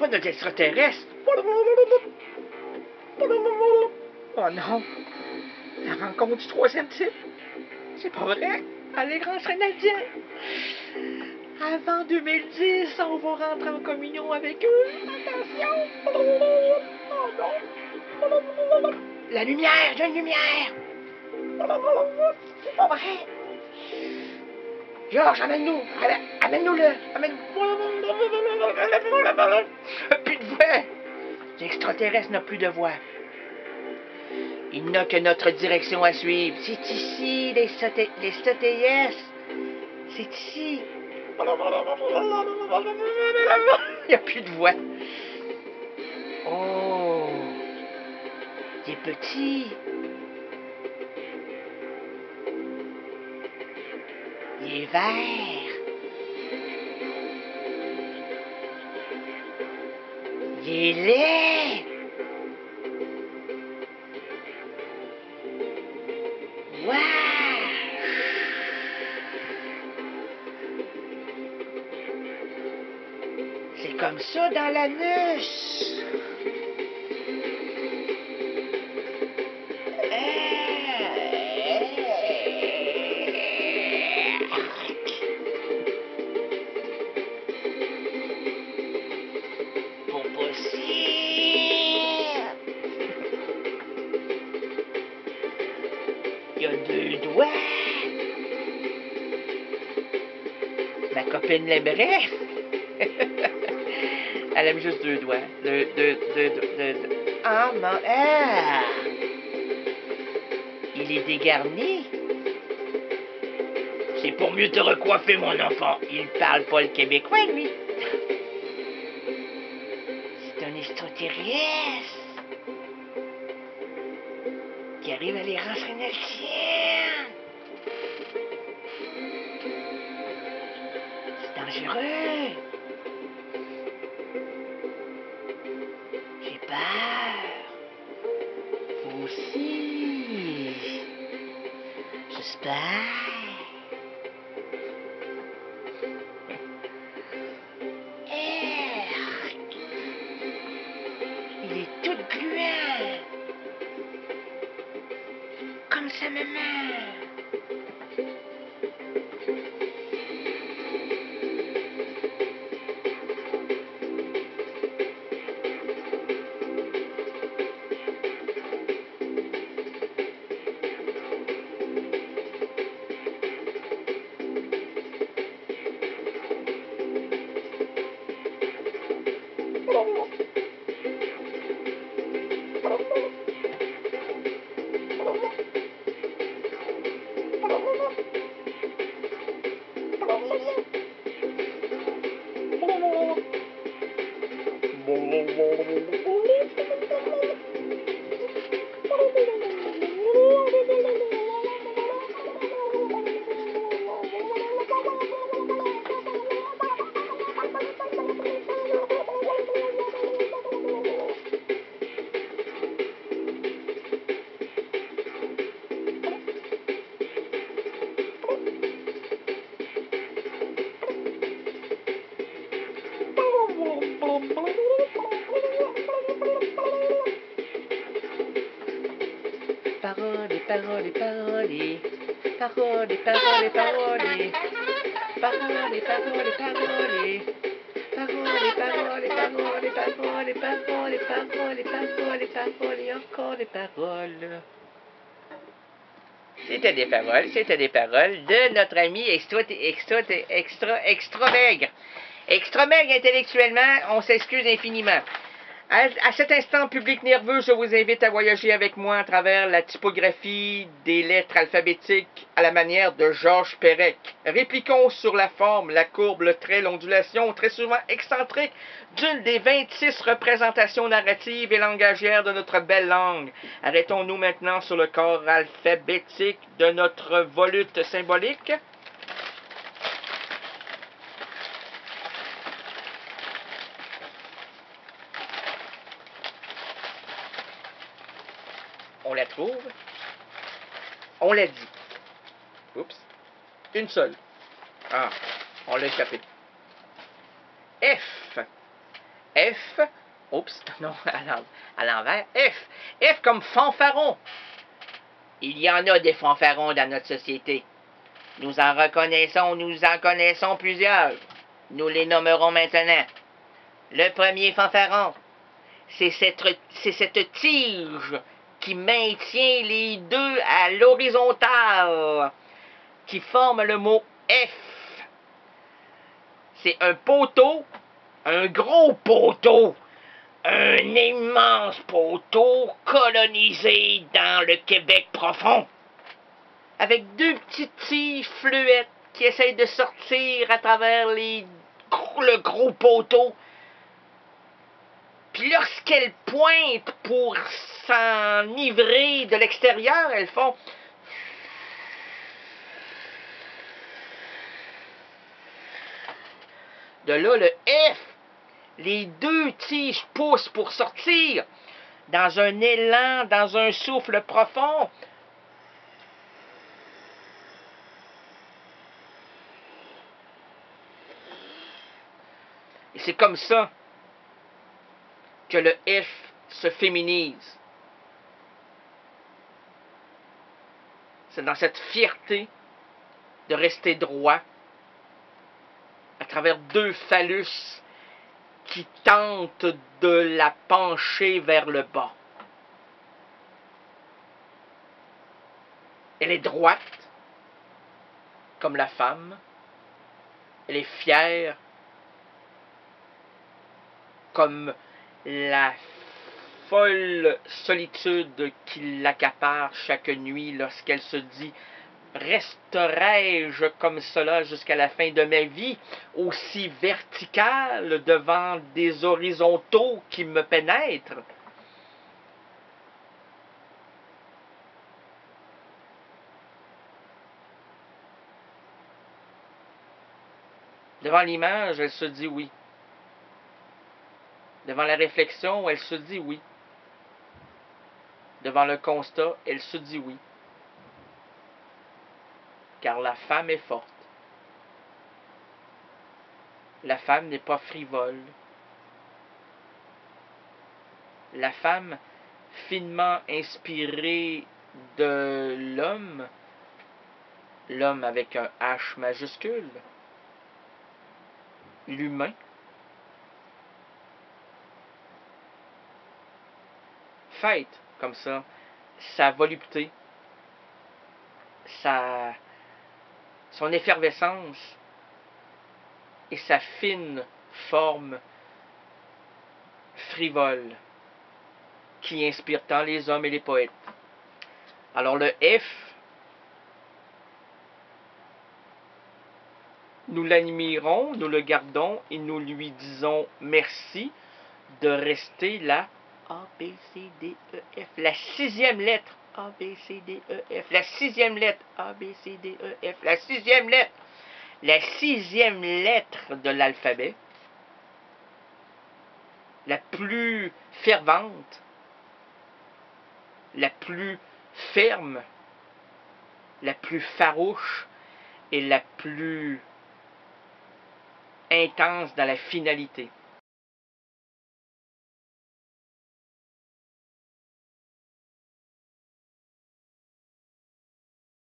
pas notre extraterrestre. Oh non. La rencontre du troisième type. C'est pas vrai. Allégrance canadienne. Avant 2010, on va rentrer en communion avec eux. Attention. Oh non. La lumière, il y a une lumière. C'est pas vrai. Georges, amène-nous. Amène-nous-le. Plus de voix. L'extraterrestre n'a plus de voix. Il n'a que notre direction à suivre. C'est ici, les STTS. C'est ici. Il n'y a plus de voix. Oh. Il est petit. Il est vert. Il est laid. Wow. C'est comme ça dans l'anus. Il y a 2 doigts. Ma copine l'aimerait. Elle aime juste 2 doigts. Ah, mon... Ah! Il est dégarni. C'est pour mieux te recoiffer, mon enfant. Il parle pas le québécois, lui. C'est un extraterrestre qui arrive à les renseigner. C'est dangereux. J'ai peur. Vous aussi. J'espère. Il est tout gluant. Comme sa maman. Parole, parole, parole. Parole, parole, parole. Parole, parole, parole. Parole, parole, parole, parole, parole, parole, parole, parole, et encore des paroles. C'était des paroles de notre ami extra maigre. Extra maigre intellectuellement, on s'excuse infiniment. À cet instant, public nerveux, je vous invite à voyager avec moi à travers la typographie des lettres alphabétiques à la manière de Georges Perec. Répliquons sur la forme, la courbe, le trait, l'ondulation, très souvent excentrique, d'une des 26 représentations narratives et langagières de notre belle langue. Arrêtons-nous maintenant sur le corps alphabétique de notre volute symbolique. On la trouve. On l'a dit. Oups. Une seule. Ah, on l'a échappé. F. F, oups, non, à l'envers, F. F comme fanfaron. Il y en a des fanfarons dans notre société. Nous en connaissons plusieurs. Nous les nommerons maintenant. Le premier fanfaron, c'est cette tige qui maintient les deux à l'horizontale, qui forme le mot F. C'est un poteau, un gros poteau, un immense poteau colonisé dans le Québec profond, avec deux petites tiges fluettes qui essayent de sortir à travers le gros poteau. Puis lorsqu'elles pointent pour s'enivrer de l'extérieur, elles font... De là, le F, les deux tiges poussent pour sortir dans un élan, dans un souffle profond. Et c'est comme ça que le F se féminise. C'est dans cette fierté de rester droit à travers deux phallus qui tentent de la pencher vers le bas. Elle est droite, comme la femme. Elle est fière, comme la folle solitude qui l'accapare chaque nuit lorsqu'elle se dit « Resterai-je comme cela jusqu'à la fin de ma vie, aussi verticale devant des horizontaux qui me pénètrent? » Devant l'image, elle se dit oui. Devant la réflexion, elle se dit oui. Devant le constat, elle se dit oui. Car la femme est forte. La femme n'est pas frivole. La femme, finement inspirée de l'homme, l'homme avec un H majuscule, l'humain, fête comme ça sa volupté, son effervescence et sa fine forme frivole qui inspire tant les hommes et les poètes. Alors le F, nous l'admirons, nous le gardons et nous lui disons merci de rester là. A, B, C, D, E, F. La sixième lettre. A, B, C, D, E, F. La sixième lettre. A, B, C, D, E, F. La sixième lettre. La sixième lettre de l'alphabet. La plus fervente. La plus ferme. La plus farouche. Et la plus intense dans la finalité.